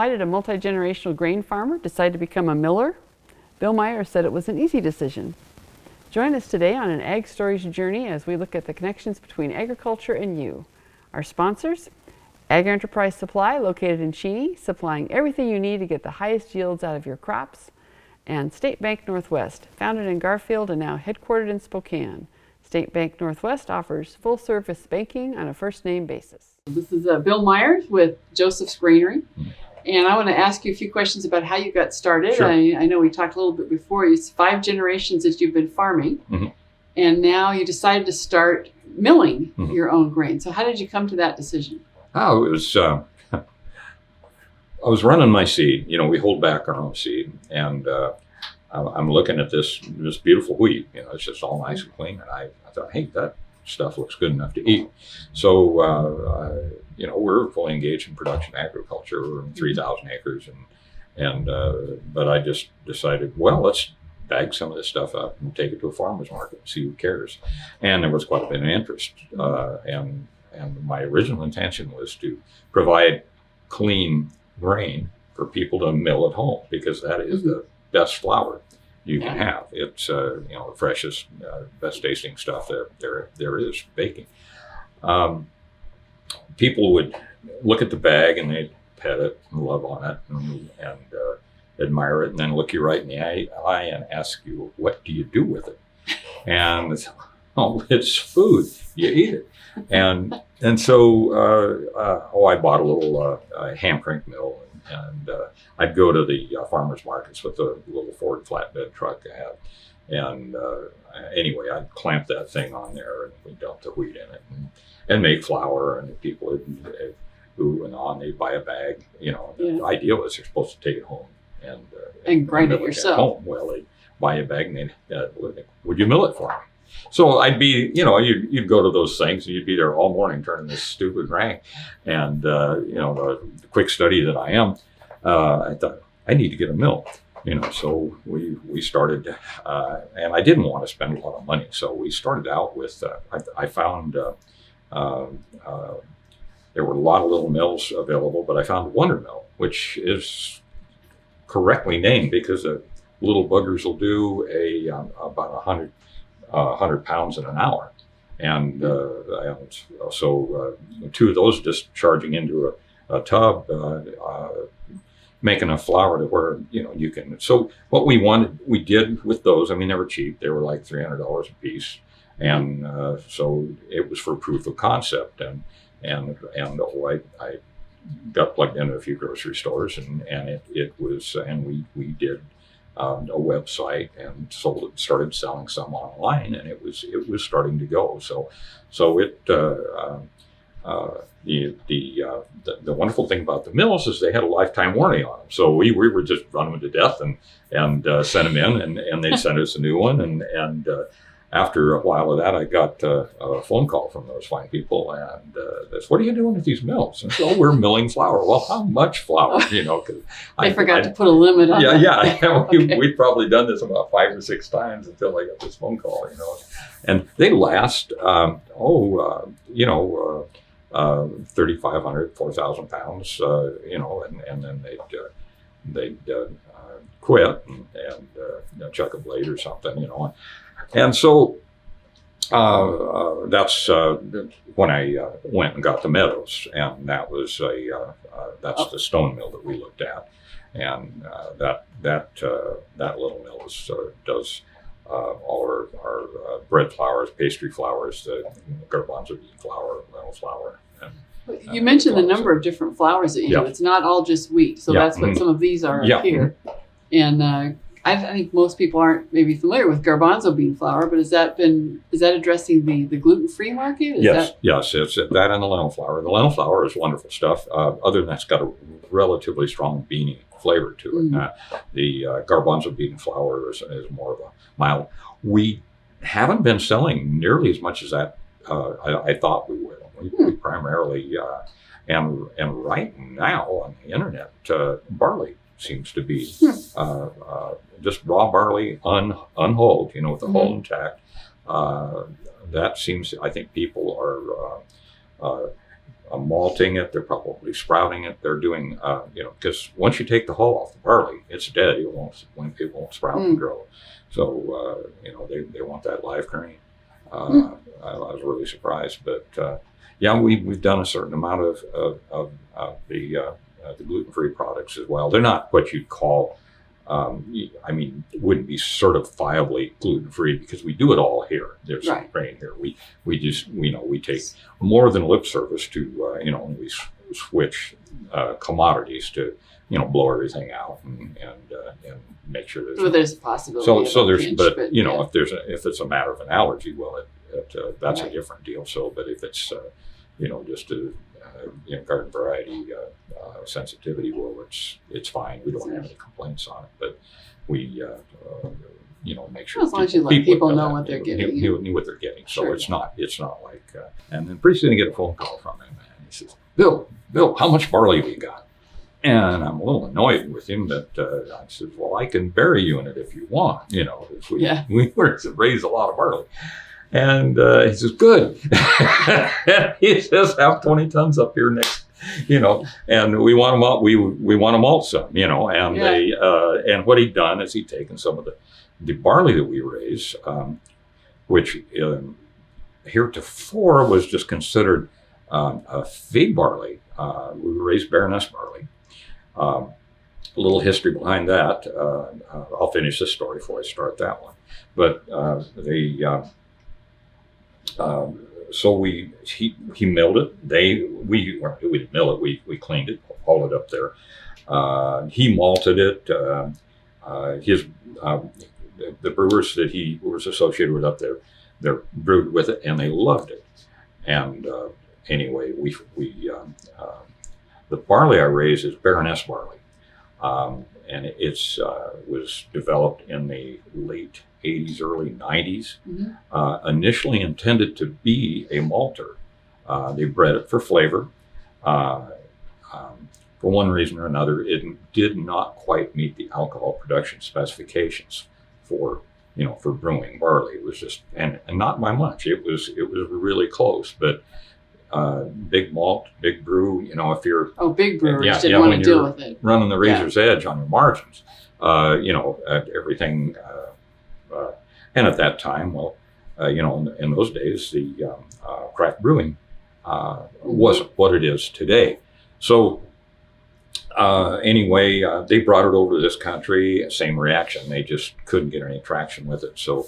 Why did a multi-generational grain farmer decide to become a miller? Bill Myers said it was an easy decision. Join us today on an Ag Stories journey as we look at the connections between agriculture and you. Our sponsors, Ag Enterprise Supply, located in Cheney, supplying everything you need to get the highest yields out of your crops. And State Bank Northwest, founded in Garfield and now headquartered in Spokane. State Bank Northwest offers full-service banking on a first-name basis. This is Bill Myers with Joseph's Grainery, and I want to ask you a few questions about how you got started. Sure. I know we talked a little bit before. It's 5 generations that you've been farming, and now you decided to start milling your own grain. So how did you come to that decision? Oh, it was, I was running my seed. You know, we hold back our own seed, and I'm looking at this beautiful wheat. You know, it's just all nice and clean, and I thought, hey, that stuff looks good enough to eat. So, you know, we're fully engaged in production agriculture. We're in 3,000 acres, but I just decided, well, let's bag some of this stuff up and take it to a farmer's market and see who cares. And there was quite a bit of interest. And my original intention was to provide clean grain for people to mill at home, because that is the best flour you can have. It's you know, the freshest, best tasting stuff there is baking. People would look at the bag and they'd pet it and love on it and admire it, and then look you right in the eye and ask you, what do you do with it? And it's, oh, it's food. You eat it. And so I bought a little hand crank mill, and I'd go to the farmers markets with a little Ford flatbed truck I had. And anyway, I'd clamp that thing on there, and we dump the wheat in it and make flour, and people would ooh and on, they'd buy a bag. You know, the idea was you're supposed to take it home and grind it yourself. Home. Well, they'd buy a bag and they'd, would you mill it for me? So I'd be, you know, you'd go to those things and you'd be there all morning turning this stupid crank. And, you know, the quick study that I am, I thought, I need to get a mill, you know. So we started, and I didn't want to spend a lot of money. So we started out with, I found there were a lot of little mills available, but I found Wonder Mill, which is correctly named because the little buggers will do about 100 pounds in an hour. And so 2 of those discharging into a tub, making a flour to where, you know, you can. So what we did with those, I mean, they were cheap. They were like $300 a piece. And so it was for proof of concept. And I got plugged into a few grocery stores, and it was, and we did a website and started selling some online, and it was starting to go. So it the wonderful thing about the mills is they had a lifetime warranty on them. So we were just running them to death and sent them in, and they'd send us a new one. And after a while of that, I got a phone call from those fine people, and they said, "What are you doing with these mills?" And so, we're milling flour. Well, how much flour? You know, because I forgot to put a limit on that. Yeah. We'd probably done this about 5 or 6 times until I got this phone call. You know, and they last 3,500, 4,000 pounds. You know, and then they'd quit and chuck a blade or something. You know. And so that's when I went and got the Meadows, and that was that's the stone mill that we looked at, and that little mill does all our bread flours, pastry flours, the garbanzo bean flour, lentil flour. And, you mentioned the number of different flours that you do. It's not all just wheat, so that's what some of these are up here. And I think most people aren't maybe familiar with garbanzo bean flour, but is that addressing the gluten-free market? Yes, it's that and the lentil flour. The lentil flour is wonderful stuff. Other than that, it's got a relatively strong beany flavor to it. The garbanzo bean flour is more of a mild. We haven't been selling nearly as much as that I thought we would. We primarily, and right now on the internet, barley seems to be just raw barley, unhulled, you know, with the hull intact. That seems, I think people are malting it. They're probably sprouting it. They're doing, because once you take the hull off the barley, it's dead. It won't sprout and grow. So, they want that live grain. I was really surprised, but we've done a certain amount of the gluten-free products as well. They're not what you'd call, wouldn't be certifiably gluten-free because we do it all here. There's some grain here. We just, we take more than lip service to, we switch commodities to, blow everything out and make sure there's a possibility. So there's, but if it's a matter of an allergy, well, that's a different deal. So, but if it's, just a garden variety sensitivity, well, it's fine. We don't have any complaints on it, but we, make sure as long as you let people know what they're getting. Knew what they're getting. So it's not like, and then pretty soon I get a phone call from him, and he says, Bill, how much barley we got? And I'm a little annoyed with him, but I said, well, I can bury you in it if you want, if we were to raise a lot of barley. And he says, good. He says, have 20 tons up here next, and we want them out. We want to malt some, and and what he'd done is he'd taken some of the barley that we raise, which heretofore was just considered a feed barley. We raised Baroness barley. A little history behind that. I'll finish this story before I start that one. But so he milled it. We didn't mill it. We cleaned it, hauled it up there. He malted it. The brewers that he was associated with up there, they brewed with it and they loved it. And anyway, the barley I raise is Baroness barley, and it's was developed in the late 80s, early 90s. Initially intended to be a malter. They bred it for flavor. For one reason or another, it did not quite meet the alcohol production specifications for brewing barley. It was just and not by much. It was really close, but big malt, big brew. If you're big brewers didn't want to deal with it. Running the razor's edge on your margins, everything. And at that time, well, in those days, the craft brewing wasn't what it is today. So anyway, they brought it over to this country. Same reaction. They just couldn't get any traction with it. So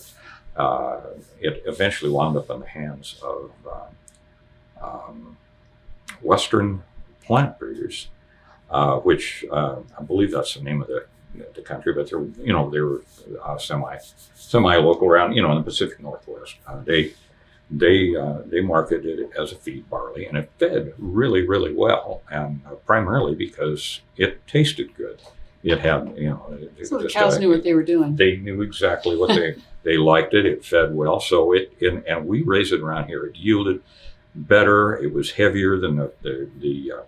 it eventually wound up in the hands of Western plant breeders, which I believe that's the name of the country, but they were semi local around in the Pacific Northwest. They marketed it as a feed barley, and it fed really, really well, and primarily because it tasted good. It had so the cows knew what they were doing. They knew exactly what they liked it. It fed well, so and we raised it around here. It yielded better. It was heavier than the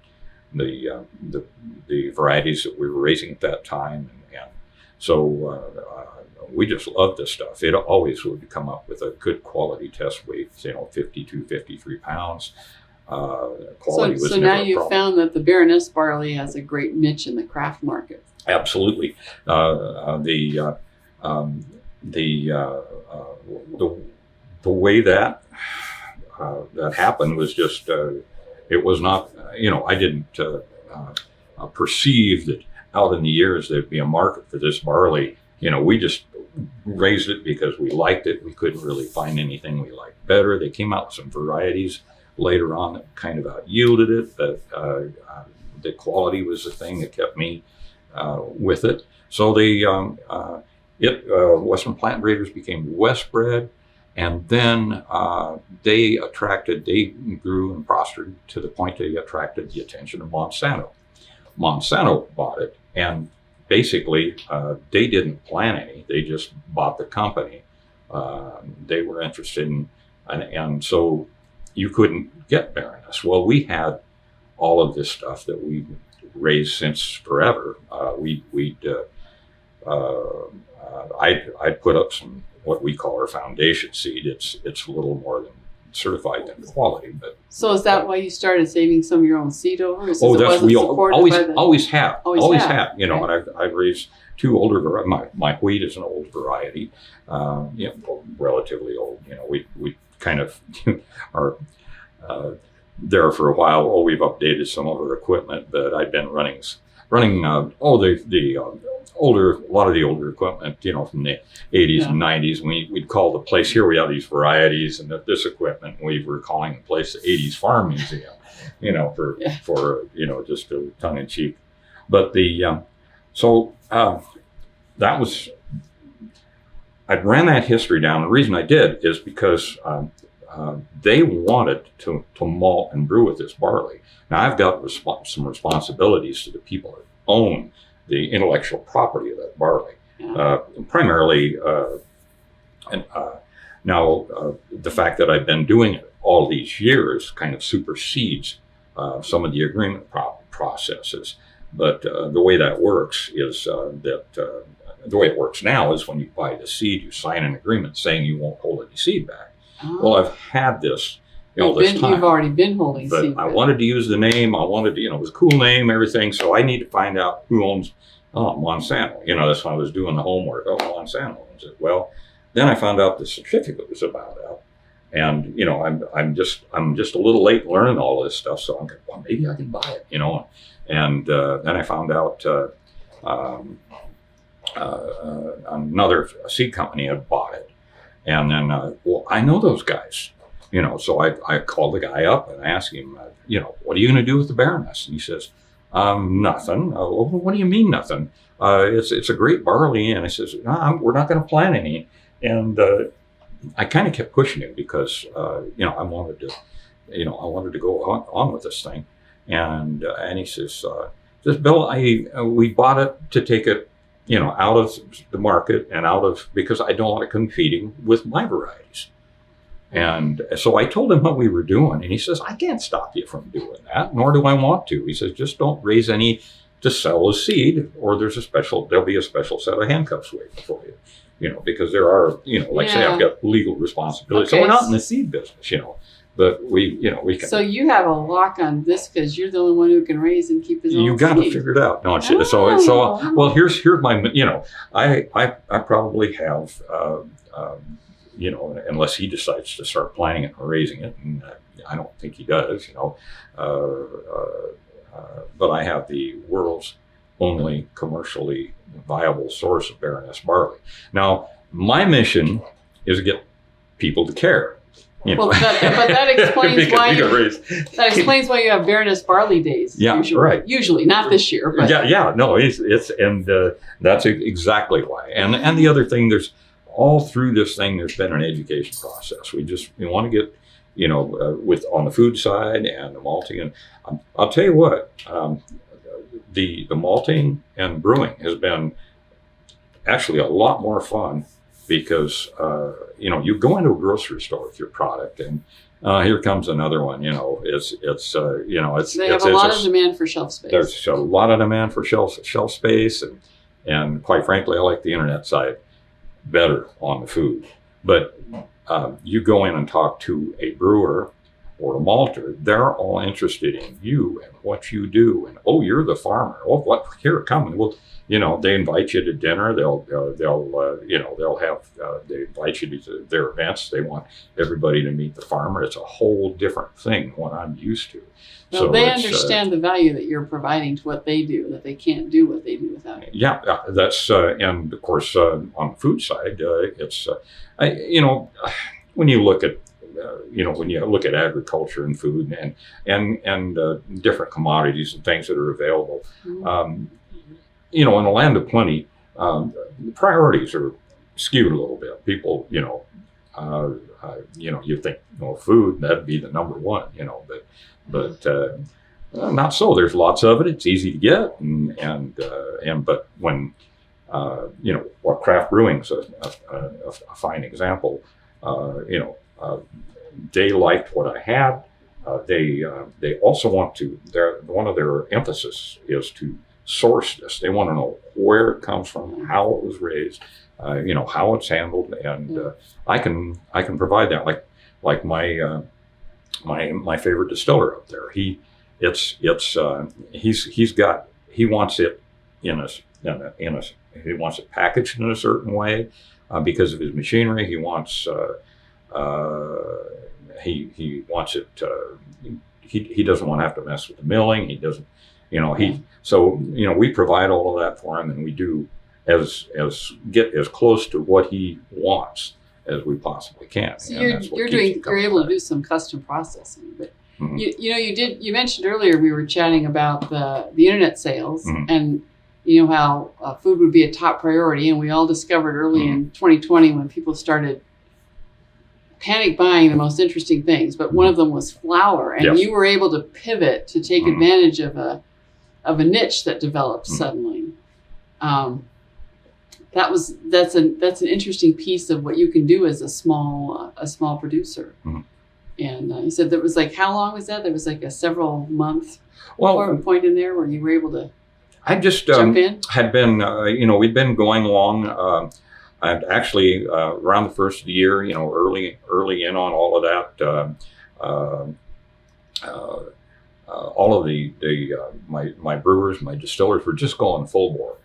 varieties that we were raising at that time, and so we just loved this stuff. It always would come up with a good quality test weight, 52, 53 pounds. Quality was so never now you've found that the Baroness barley has a great niche in the craft market. Absolutely. The way that happened was just it was not I didn't perceive that out in the years there'd be a market for this barley. We just raised it because we liked it. We couldn't really find anything we liked better. They came out with some varieties later on that kind of out yielded it, but the quality was the thing that kept me with it. So Western plant breeders became West bred. And then they grew and prospered to the point they attracted the attention of Monsanto. Monsanto bought it, and basically they didn't plant any, they just bought the company. They were interested in, and so you couldn't get Baroness. Well, we had all of this stuff that we raised since forever. I'd put up some what we call our foundation seed. It's a little more than certified in quality. But So is that why you started saving some of your own seed over? Is oh, it that's wasn't we supported always by the- always have. Always have. You know, Okay. and I've raised two older. My wheat is an old variety, you know, relatively old. You know, we kind of are there for a while. Oh, we've updated some of our equipment, but I've been running older, a lot of the older equipment, you know, from the 80s Yeah. and 90s. We'd call the place here. We have these varieties and this equipment. We were calling the place the 80s Farm Museum, you know, for you know, just tongue in cheek. But that was, I ran that history down. The reason I did is because they wanted to malt and brew with this barley. Now I've got some responsibilities to the people that own the intellectual property of that barley, Yeah. primarily. Now the fact that I've been doing it all these years kind of supersedes some of the agreement processes. But the way that works is the way it works now is when you buy the seed, you sign an agreement saying you won't hold any seed back. Oh. Well, I've had this, you know, this time. You've already been holding But seed. I wanted to use the name. I wanted to, you know, it was a cool name, everything. So I need to find out who owns Monsanto. You know, that's when I was doing the homework. Oh, Monsanto owns it. Well, then I found out the certificate was about out. And, you know, I'm just a little late learning all this stuff. So I'm going, well, maybe I can buy it, you know. And then I found out another seed company had bought it. And then, well, I know those guys, you know, so I called the guy up and asked him, you know, what are you going to do with the Baroness? And he says, nothing. Well, what do you mean nothing? It's a great barley. And I says, no, we're not going to plant any. And I kind of kept pushing him because, you know, I wanted to go on with this thing. And he says, Bill, we bought it to take it, you know, out of the market and because I don't want it competing with my varieties. And so I told him what we were doing, and he says, I can't stop you from doing that, nor do I want to. He says, just don't raise any to sell as seed, or there'll be a special set of handcuffs waiting for you, you know, because there are, you know, like say I've got legal responsibilities. Okay. So we're not in the seed business, you know, but we can. So you have a lock on this because you're the only one who can raise and keep his own You got to seed. figure it out, don't you? Oh. Well, here's my, you know, I probably have, you know, unless he decides to start planting it and raising it, and I don't think he does, you know, but I have the world's only commercially viable source of Baroness barley. Now, my mission is to get people to care. You know. Well, but that explains Because why you can raise. that explains why you have Baroness barley days. Yeah, usually. right. Usually, not this year, but No, that's exactly why. And the other thing, there's all through this thing, there's been an education process. We want to get, you know, on the food side and the malting, and I'll tell you what, the malting and brewing has been actually a lot more fun because you know, you go into a grocery store with your product and here comes another one. You know, it's you know, they have a lot of demand for shelf space. There's a lot of demand for shelf space, and quite frankly, I like the internet side better on the food. But you go in and talk to a brewer or a malter, they're all interested in you and what you do. And, oh, you're the farmer. Oh, what? Here, come. Well, you know, they invite you to dinner. They'll they invite you to their events. They want everybody to meet the farmer. It's a whole different thing than what I'm used to. Well, So they it's, understand the value that you're providing to what they do, that they can't do what they do without it. Yeah, that's and of course on the food side, it's you know, when you look at agriculture and food and different commodities and things that are available, Mm-hmm. You know, in a land of plenty, the priorities are skewed a little bit. People, you know, you think, well, food, that'd be the number one, you know, but not so. There's lots of it. It's easy to get, but when you know, what craft brewing's a fine example. You know, they liked what I had. They also want to. One of their emphasis is to source this. They want to know where it comes from, how it was raised, you know, how it's handled, and I can provide that. Like like my favorite distiller up there. He wants it he wants it packaged in a certain way because of his machinery. He wants he wants it. He doesn't want to have to mess with the milling. He doesn't, we provide all of that for him, and we do get as close to what he wants as we possibly can. So you're able to do some custom processing, but you mentioned earlier, we were chatting about the internet sales and how food would be a top priority, and we all discovered early in 2020 when people started panic buying the most interesting things, but one of them was flour, and you were able to pivot to take advantage of a niche that developed suddenly. That's an interesting piece of what you can do as a small producer. And you said there was how long was that? There was a several month point in there where you were able to. I just jump in? Had been we'd been going along. I'd actually around the first of the year, early in on all of that. All of my brewers, my distillers were just going full bore,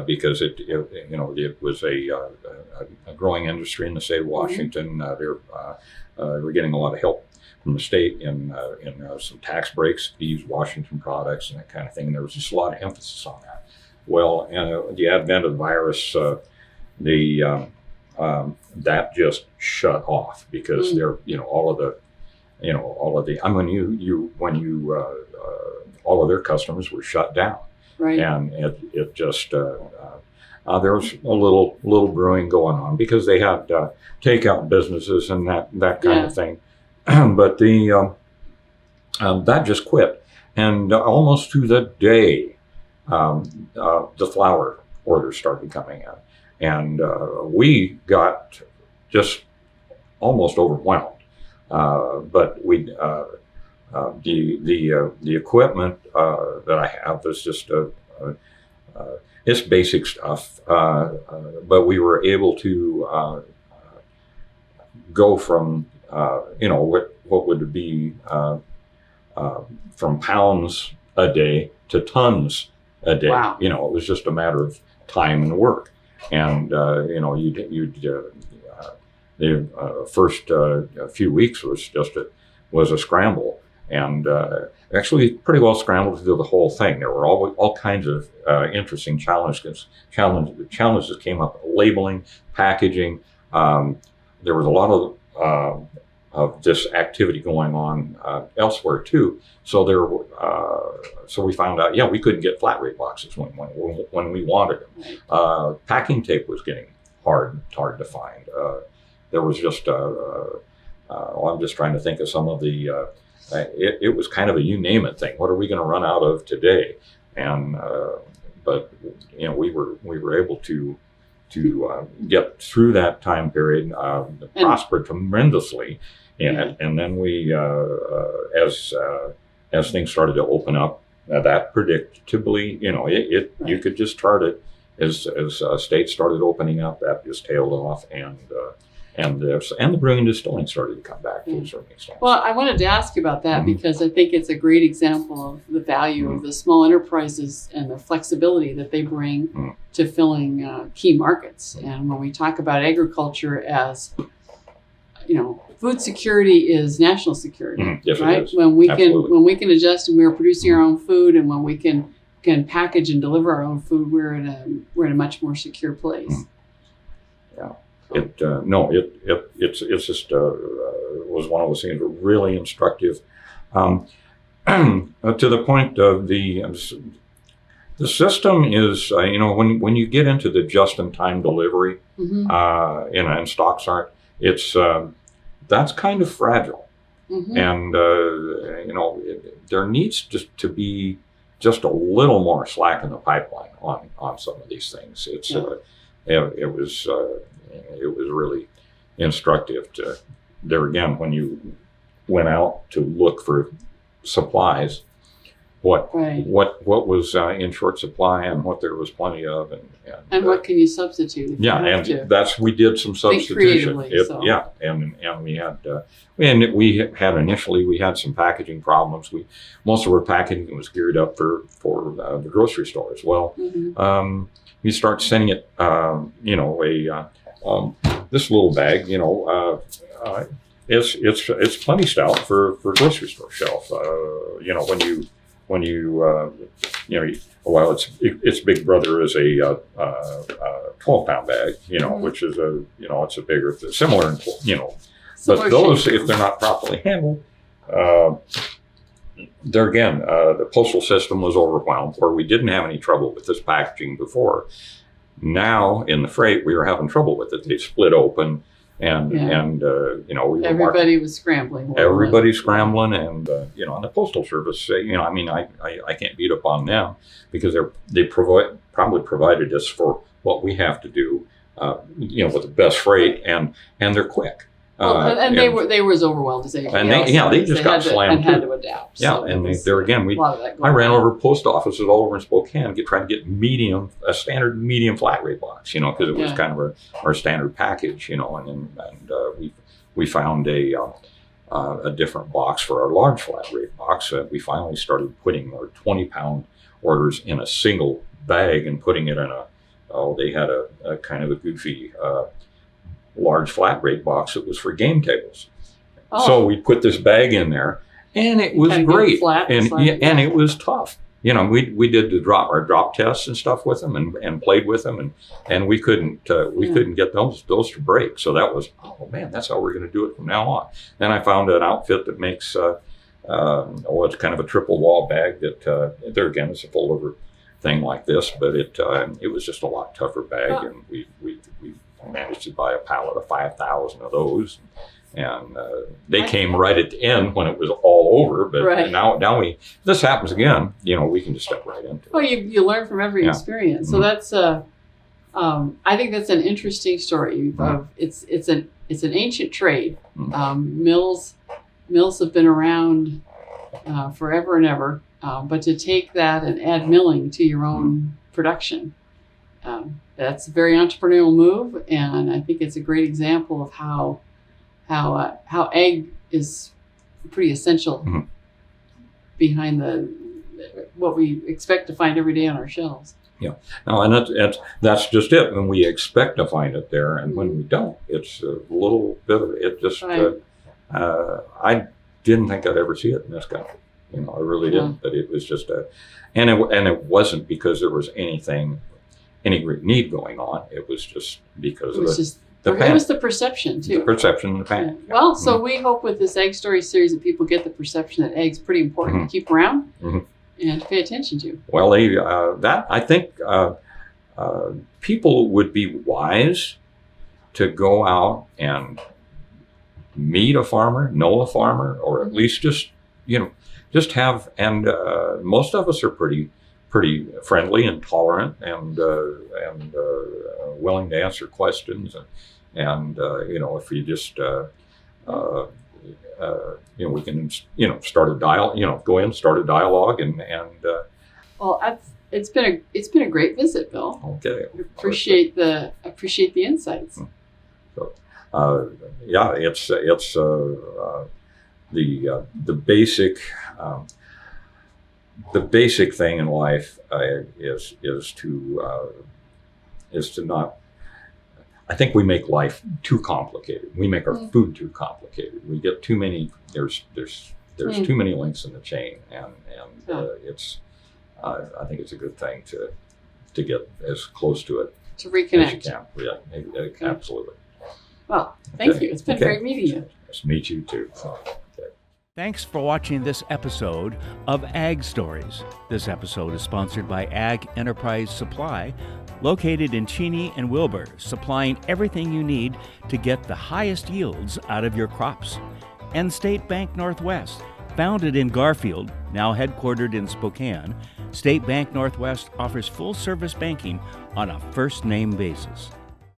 because it was a growing industry in the state of Washington. They were getting a lot of help from the state in some tax breaks to use Washington products and that kind of thing. And there was just a lot of emphasis on that. Well, the advent of the virus, that just shut off because all of their customers were shut down, right? And it just there was a little brewing going on because they had takeout businesses and that kind of thing, but that just quit, and almost to the day, the flour orders started coming in. And we got just almost overwhelmed. But the equipment that I have is just it's basic stuff. But we were able to go from what would be from pounds a day to tons a day. Wow. It was just a matter of time and work. And the first few weeks was a scramble, and actually pretty well scrambled through the whole thing. There were all kinds of interesting challenges came up: labeling, packaging. There was a lot of this activity going on elsewhere too. So so we found out, we couldn't get flat rate boxes when we wanted them. Packing tape was getting hard to find. There was just, I'm just trying to think of some of the, it was kind of a you name it thing. What are we going to run out of today? And but we were able to get through that time period, prospered tremendously in it, and then we as things started to open up, that predictably, you could just chart it as states started opening up, that just tailed off, and the brewing and distilling started to come back to a certain extent. Well, I wanted to ask you about that because I think it's a great example of the value of the small enterprises and the flexibility that they bring to filling key markets. And when we talk about agriculture as, food security is national security, yes, right? It is. When we Absolutely. can adjust and we're producing our own food, and when we can package and deliver our own food, we're in a much more secure place. Yeah. It's just was one of those things that were really instructive, to the point of the system is when you get into the just-in-time delivery and stocks aren't, it's that's kind of fragile, and there needs to be just a little more slack in the pipeline on some of these things. It was really instructive to there again when you went out to look for supplies. what Right. what was in short supply and what there was plenty of, And what can you substitute? If yeah, you have and to? that's we did some substitution. creatively, so. Yeah, and we had initially we had some packaging problems. Most of our packaging was geared up for the grocery stores. Well, Mhm. you start sending it, this little bag, it's plenty stout for grocery store shelf. Well, its big brother is a 12-pound bag, Mhm. which is it's a bigger, similar, Similar but those, shape. if they're not properly handled, there again, the postal system was overwhelmed, where we didn't have any trouble with this packaging before. Now in the freight, we were having trouble with it. They split open, and Yeah. we were Everybody was scrambling. everybody's scrambling, and and the postal service, I can't beat up on them because they probably provided us for what we have to do, with the best freight, and they're quick. Well, and they were as overwhelmed as anybody And else. they just got slammed and had too. to adapt. Yeah, So and there's there again, a lot of that I going ran on. over post offices all over in Spokane, trying to get a standard medium flat rate box, because it was Yeah. kind of our standard package, we found a different box for our large flat rate box. We finally started putting our 20-pound orders in a single bag and putting it in they had a kind of a goofy large flat rate box that was for game tables. Oh. So we put this bag in there, and it was Kinda get great, flat and slide it and down. it was tough. We did our drop tests and stuff with them, and played with them, and we couldn't get those to break. So that was, oh man, that's how we're going to do it from now on. Then I found an outfit that makes it's kind of a triple wall bag that there again it's a fold over thing like this, but it was just a lot tougher bag, Huh. and we managed to buy a pallet of 5,000 of those. And they came right at the end when it was all over. But Right. now this happens again. We can just step right into it. Well, you learn from every Yeah. experience. So Mhm. that's I think that's an interesting story. Of it's an ancient trade. Mhm. Mills have been around forever and ever. But to take that and add milling to your own production, that's a very entrepreneurial move, and I think it's a great example of how egg is pretty essential Mhm. behind what we expect to find every day on our shelves. No, and that's just it. When we expect to find it there, and when we don't, it's a little bit of it. Just Right. I didn't think I'd ever see it in this country. I really Yeah. didn't. But it was just and it wasn't because there was any great need going on. It was just because It of was just the it panic, was the perception the too. perception, and the Yeah. panic. Well, so we hope with this egg story series that people get the perception that eggs pretty important to keep around Mhm. and to pay attention to. Well, I think people would be wise to go out and meet a farmer, know a farmer, or at least just have. And most of us are pretty friendly and tolerant, and willing to answer questions. And if you just we can start a dialogue. Go in, start a dialogue, and Well, it's been a great visit, Bill. okay. Appreciate the insights. Yeah, it's the basic thing in life is to not. I think we make life too complicated. We make our food too complicated. We get too many. There's too many links in the chain, and it's. I think it's a good thing to get as close to it To as reconnect. you can. Yeah, absolutely. Well, thank Okay. you. It's been Okay. great meeting you. Nice to meet you too. Okay. Thanks for watching this episode of Ag Stories. This episode is sponsored by Ag Enterprise Supply, located in Cheney and Wilbur, supplying everything you need to get the highest yields out of your crops. And State Bank Northwest, founded in Garfield, now headquartered in Spokane, State Bank Northwest offers full-service banking on a first-name basis.